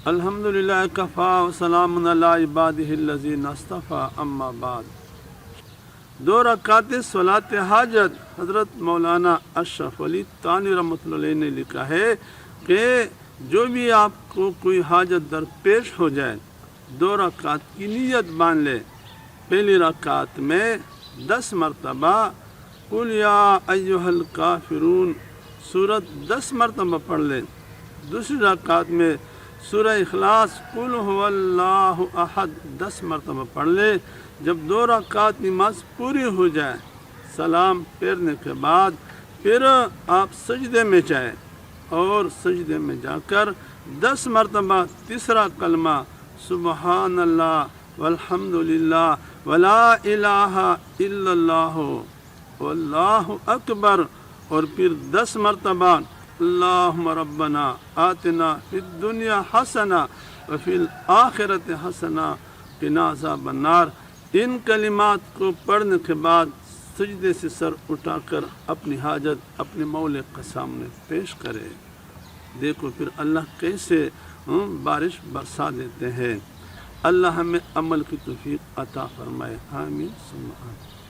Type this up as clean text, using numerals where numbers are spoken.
الحمدللہ کفا وسلام علی عبادہ الذین اصطفیٰ اما بعد۔ 2 رکعت صلاۃ حاجت۔ حضرت مولانا اشرف علی تھانوی رحمۃ اللہ علیہ نے لکھا ہے کہ جو بھی آپ کو کوئی حاجت درپیش ہو جائے 2 رکعت کی نیت باندھ لے۔ پہلی رکعت میں 10 مرتبہ قل یا ایھا الکافرون سورت 10 مرتبہ پڑھ لیں۔ دوسری رکعت میں سورہ اخلاص قل هو اللہ احد 10 مرتبہ پڑھ لے۔ جب 2 رکعت نماز پوری ہو جائے سلام پھیرنے کے بعد پھر آپ سجدے میں جائیں اور سجدے میں جا کر 10 مرتبہ تیسرا کلمہ سبحان اللہ والحمد للہ ولا الہ الا اللہ واللہ اکبر، اور پھر 10 مرتبہ اللہم ربنا آتنا فی الدنیا حسنہ وفی الآخرت حسنہ وقنا عذاب النار۔ ان کلمات کو پڑھنے کے بعد سجدے سے سر اٹھا کر اپنی حاجت اپنے مولا کے سامنے پیش کرے۔ دیکھو پھر اللہ کیسے بارش برسا دیتے ہیں۔ اللہ ہمیں عمل کی توفیق عطا فرمائے، آمین ثم آمین۔